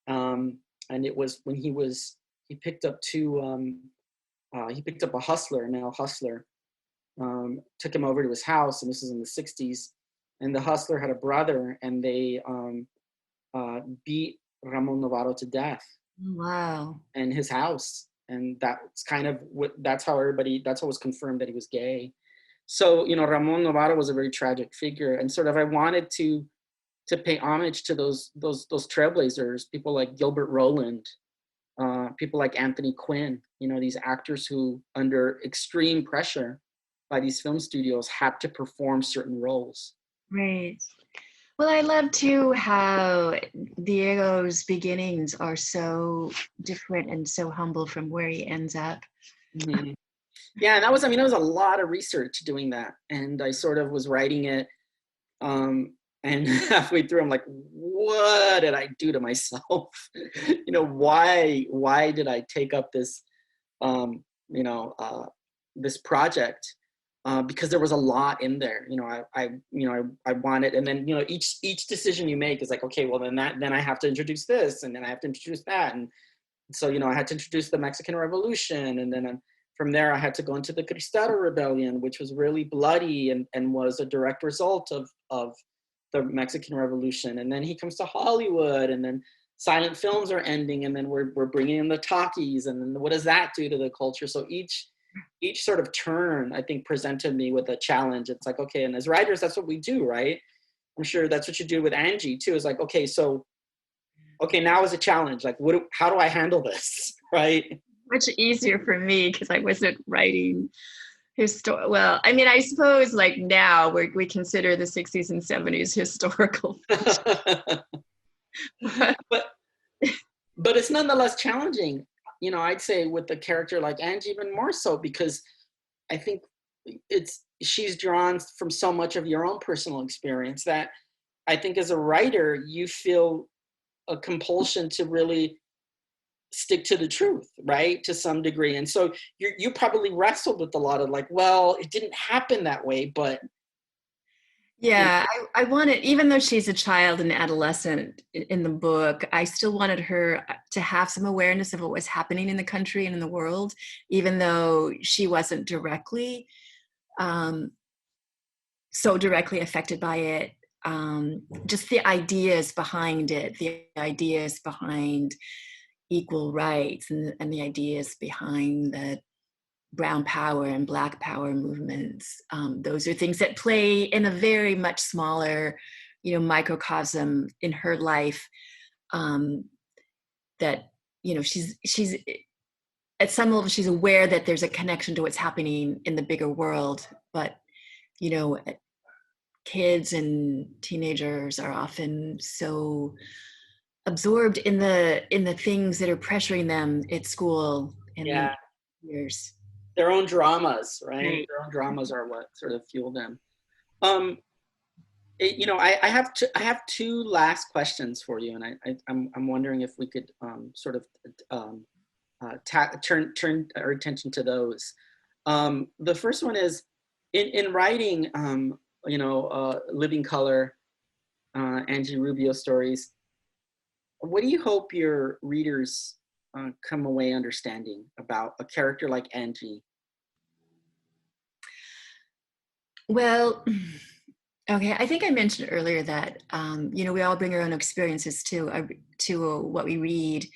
And it was when he picked up a hustler, a male hustler, took him over to his house, and this was in the 60s. And the hustler had a brother, and they beat Ramon Novarro to death. Wow. In his house. And that's kind of that's how it was confirmed that he was gay. So, Ramon Novarro was a very tragic figure, and sort of I wanted to pay homage to those trailblazers, people like Gilbert Roland, people like Anthony Quinn, these actors who, under extreme pressure by these film studios, had to perform certain roles. Right. Well, I love too how Diego's beginnings are so different and so humble from where he ends up. Mm-hmm. Yeah, and that was a lot of research doing that. And I sort of was writing it, and halfway through, I'm like, what did I do to myself? Why did I take up this, this project? Because there was a lot in there. I wanted, and then, each decision you make is like, okay, well, then I have to introduce this, and then I have to introduce that. And so, I had to introduce the Mexican Revolution, and then from there, I had to go into the Cristero Rebellion, which was really bloody and was a direct result of the Mexican Revolution. And then he comes to Hollywood, and then silent films are ending, and then we're bringing in the talkies, and then what does that do to the culture? So each sort of turn, I think, presented me with a challenge. It's like, okay, and as writers, that's what we do, right? I'm sure that's what you do with Angie too. It's like, okay, now is a challenge. Like, how do I handle this, right? Much easier for me because I wasn't writing well, I suppose like now we consider the 60s and 70s historical. but it's nonetheless challenging, I'd say, with a character like Angie even more so, because I think she's drawn from so much of your own personal experience that I think as a writer, you feel a compulsion to really stick to the truth, right, to some degree. And so you probably wrestled with a lot of like, well, it didn't happen that way, but yeah, I wanted, even though she's a child and adolescent in the book, I still wanted her to have some awareness of what was happening in the country and in the world, even though she wasn't directly so directly affected by it. Just the ideas behind it, the ideas behind equal rights, and the ideas behind the brown power and black power movements. Those are things that play in a very much smaller, microcosm in her life. That she's at some level she's aware that there's a connection to what's happening in the bigger world, but kids and teenagers are often so absorbed in the things that are pressuring them at school and years. Their own dramas, right? Their own dramas are what sort of fuel them. I have two last questions for you, and I'm wondering if we could sort of turn our attention to those. The first one is in writing, Living Color, Angie Rubio stories. What do you hope your readers come away understanding about a character like Angie? Well, okay, I think I mentioned earlier that we all bring our own experiences to what we read,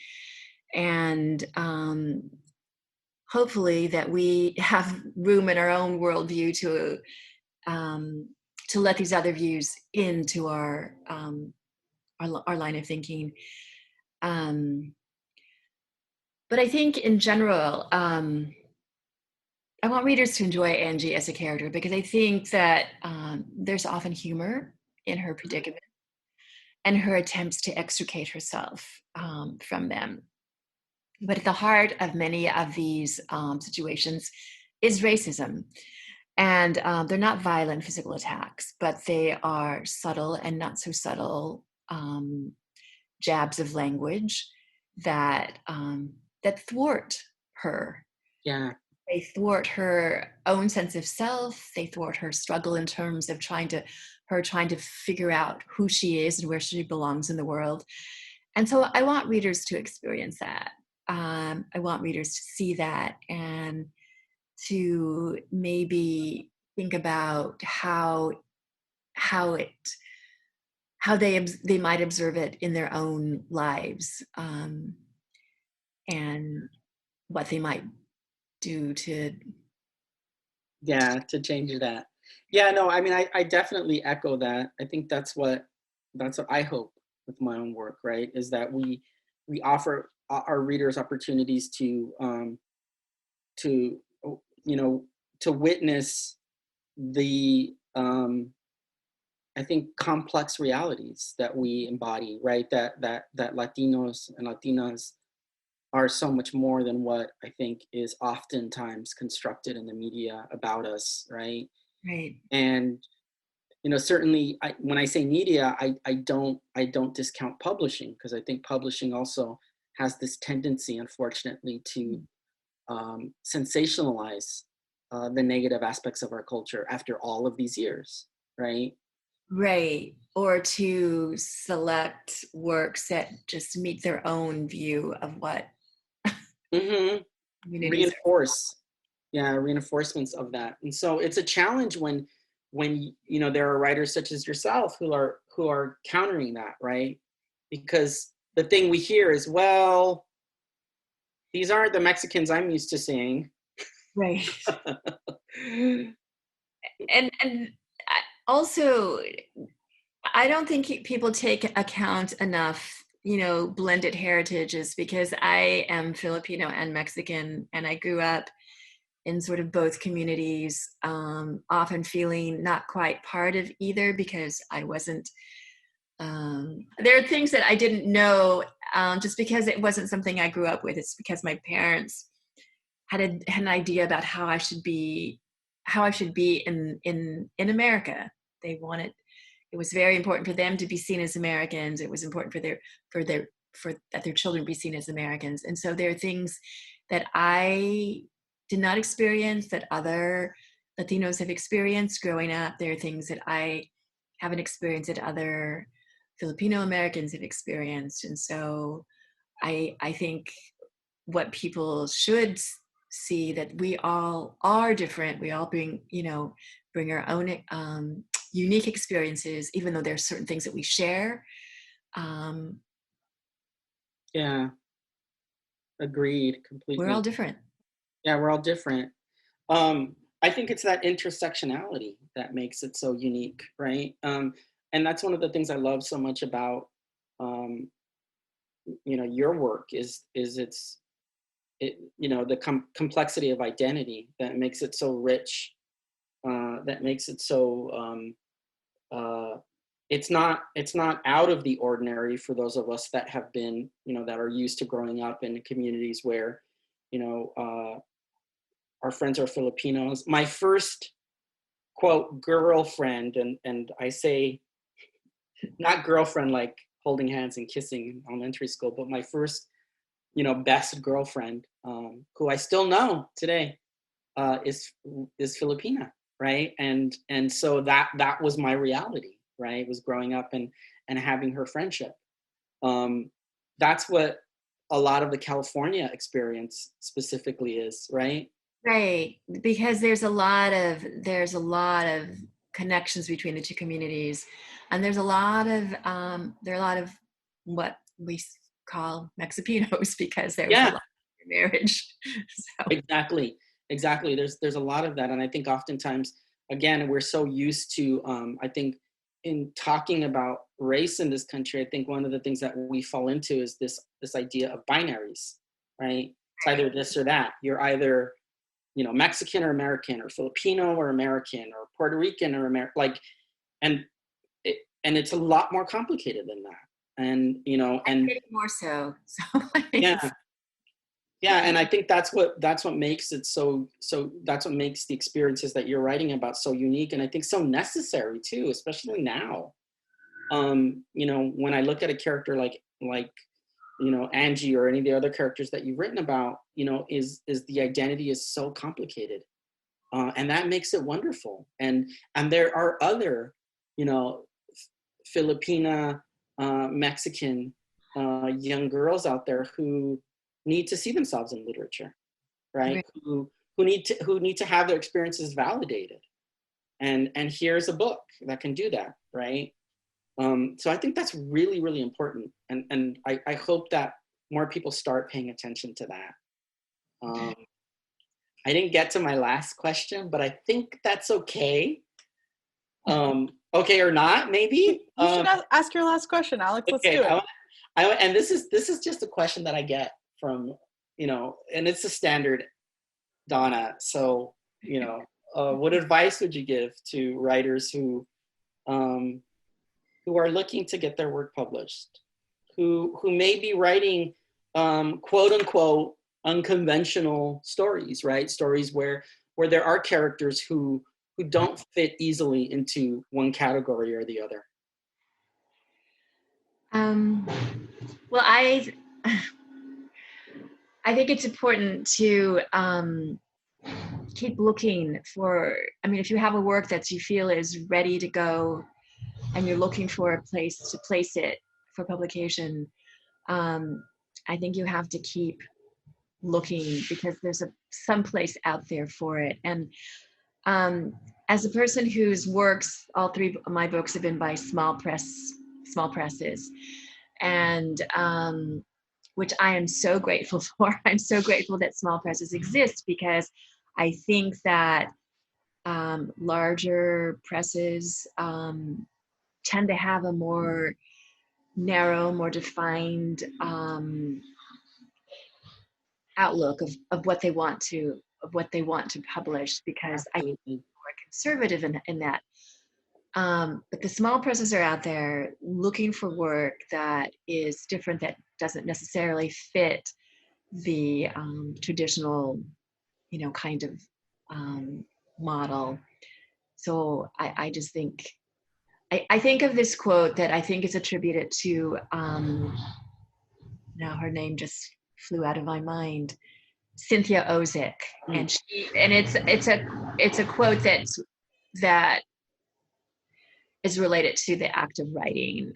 and hopefully that we have room in our own worldview to let these other views into our line of thinking. But I think in general, I want readers to enjoy Angie as a character, because I think that there's often humor in her predicament and her attempts to extricate herself from them. But at the heart of many of these situations is racism. And they're not violent physical attacks, but they are subtle and not so subtle jabs of language that thwart her. Yeah. They thwart her own sense of self. They thwart her struggle in terms of trying to figure out who she is and where she belongs in the world. And so I want readers to experience that. I want readers to see that and to maybe think about how they might observe it in their own lives, and what they might do to change that. Yeah, no, I mean, I definitely echo that. I think that's what I hope with my own work, right? Is that we offer our readers opportunities to witness the I think complex realities that we embody, right? That Latinos and Latinas are so much more than what I think is oftentimes constructed in the media about us, right? right. And certainly, when I say media, I don't discount publishing, because I think publishing also has this tendency, unfortunately, to sensationalize the negative aspects of our culture after all of these years, right? Right. Or to select works that just meet their own view of what Mm-hmm. communities Reinforcements of that. And so it's a challenge when there are writers such as yourself who are countering that, right? Because the thing we hear is, well, these aren't the Mexicans I'm used to seeing. right. and also, I don't think people take account enough, blended heritages, because I am Filipino and Mexican, and I grew up in sort of both communities, often feeling not quite part of either because I wasn't. There are things that I didn't know just because it wasn't something I grew up with. It's because my parents had an idea about how I should be in America. They wanted. It was very important for them to be seen as Americans. It was important for that their children be seen as Americans. And so there are things that I did not experience that other Latinos have experienced growing up. There are things that I haven't experienced that other Filipino Americans have experienced. And so I think what people should see, that we all are different. We all bring our own unique experiences, even though there are certain things that we share. Yeah, agreed, completely. We're all different. Yeah, we're all different. I think it's that intersectionality that makes it so unique, right? And that's one of the things I love so much about your work is the complexity of identity that makes it so rich, that makes it so it's not out of the ordinary for those of us that have been, that are used to growing up in communities where our friends are Filipinos. My first, quote, girlfriend, and I say not girlfriend like holding hands and kissing in elementary school, but my first, best girlfriend, who I still know today, is Filipina, right? And so that was my reality, right? Was growing up and having her friendship. That's what a lot of the California experience specifically is, right? Right, because there's a lot of connections between the two communities, and there are a lot of what we call Mexicanos because there was a Yeah, lot of marriage. So exactly. There's a lot of that, and I think oftentimes, again, we're so used to. I think in talking about race in this country, I think one of the things that we fall into is this idea of binaries, right? It's either this or that. You're either Mexican or American, or Filipino or American, or Puerto Rican or American, and it's a lot more complicated than that. And getting more so. yeah, and I think that's what makes it so. That's what makes the experiences that you're writing about so unique, and I think so necessary too, especially now. When I look at a character like Angie or any of the other characters that you've written about, is the identity is so complicated, and that makes it wonderful. And there are other, Filipina, Mexican young girls out there who need to see themselves in literature, right? Who need to have their experiences validated, and here's a book that can do that, right? So I think that's really, really important. And I hope that more people start paying attention to that. I didn't get to my last question, but I think that's okay. Okay or not, maybe? You should ask your last question, Alex. Let's do it. And this is just a question that I get from, and it's a standard, Donna. So, what advice would you give to writers who are looking to get their work published, who may be writing quote unquote unconventional stories, right? Stories where there are characters who don't fit easily into one category or the other? Well, I think it's important to keep looking for. I mean, if you have a work that you feel is ready to go, and you're looking for a place to place it for publication, I think you have to keep looking because there's some place out there for it. And as a person whose works, all three of my books have been by small presses, and which I am so grateful for. I'm so grateful that small presses exist because I think that larger presses tend to have a more narrow, more defined outlook of what they want to publish, because I think I'm more conservative in that. But the small presses are out there looking for work that is different, that doesn't necessarily fit the traditional, kind of model. So I just think, I think of this quote that I think is attributed to, now her name just flew out of my mind, Cynthia Ozick, and it's a quote that is related to the act of writing.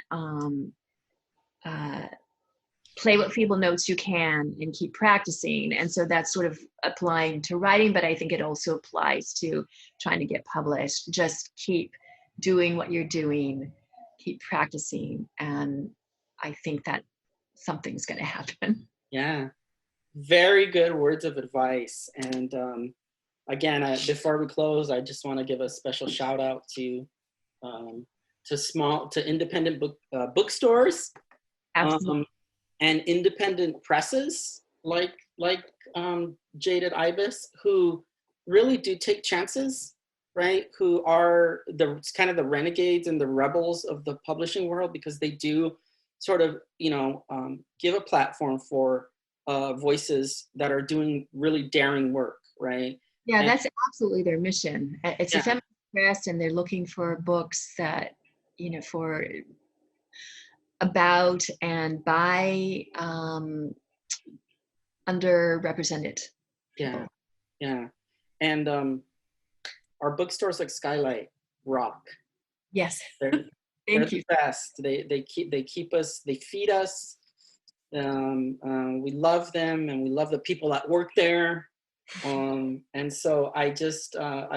Play what feeble notes you can and keep practicing. And so that's sort of applying to writing, but I think it also applies to trying to get published. Just keep doing what you're doing, keep practicing, and I think that something's going to happen. Yeah, very good words of advice. And again, before we close, I just want to give a special shout out to independent bookstores, and independent presses like Jaded Ibis, who really do take chances, right? Who are kind of the renegades and the rebels of the publishing world, because they do sort of, give a platform for voices that are doing really daring work, right? Yeah, that's absolutely their mission. It's a feminist press, and they're looking for books that, for about and by underrepresented people. Yeah. And our bookstores like SKYLIT rock. Yes. They're Thank the you. best. They keep us, they feed us. We love them, and we love the people that work there. And so I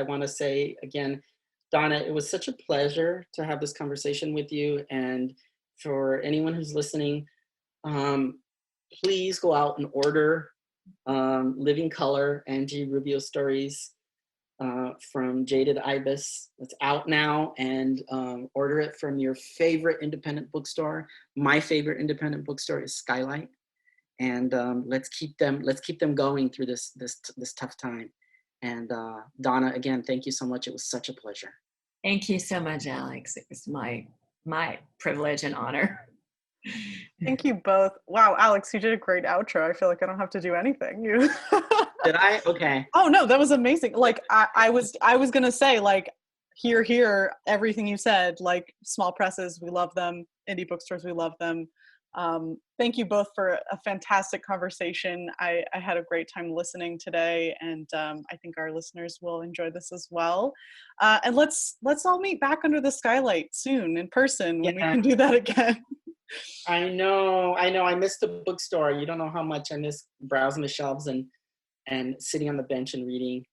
want to say again, Donna, it was such a pleasure to have this conversation with you. And for anyone who's listening, please go out and order Living Color, Angie Rubio stories from Jaded Ibis. It's out now, and order it from your favorite independent bookstore. My favorite independent bookstore is SKYLIT, and let's keep them going through this tough time. And Donna, again, thank you so much. It was such a pleasure. Thank you so much, Alex. It was my privilege and honor. Thank you both. Wow, Alex, you did a great outro. I feel like I don't have to do anything. You Did I? Okay. Oh no, that was amazing. Like I was gonna say, like, hear everything you said. Like, small presses, we love them. Indie bookstores, we love them. Thank you both for a fantastic conversation. I had a great time listening today, and I think our listeners will enjoy this as well. And let's all meet back under the skylight soon in person when we can do that again. I know. I miss the bookstore. You don't know how much I miss browsing the shelves and sitting on the bench and reading.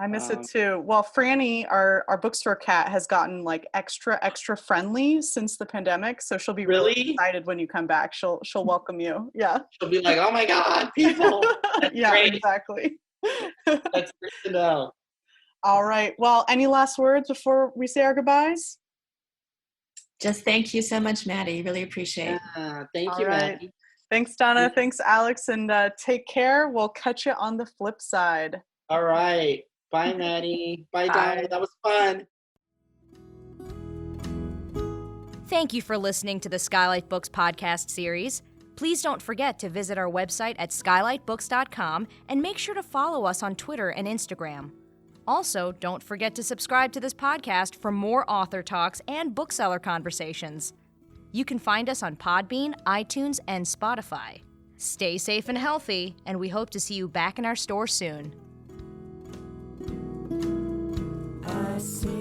I miss it too. Well, Franny, our bookstore cat, has gotten like extra friendly since the pandemic. So she'll be really excited when you come back. She'll welcome you. Yeah. She'll be like, "Oh my God, people!" Yeah, great. Exactly. That's great to know. All right. Well, any last words before we say our goodbyes? Just thank you so much, Maddie. Really appreciate it. Thank you, Maddie. Thanks, Donna. Thanks, Alex. And take care. We'll catch you on the flip side. All right. Bye, Maddie. Bye, Donna. That was fun. Thank you for listening to the SKYLIT Books podcast series. Please don't forget to visit our website at skylitbooks.com and make sure to follow us on Twitter and Instagram. Also, don't forget to subscribe to this podcast for more author talks and bookseller conversations. You can find us on Podbean, iTunes, and Spotify. Stay safe and healthy, and we hope to see you back in our store soon. I see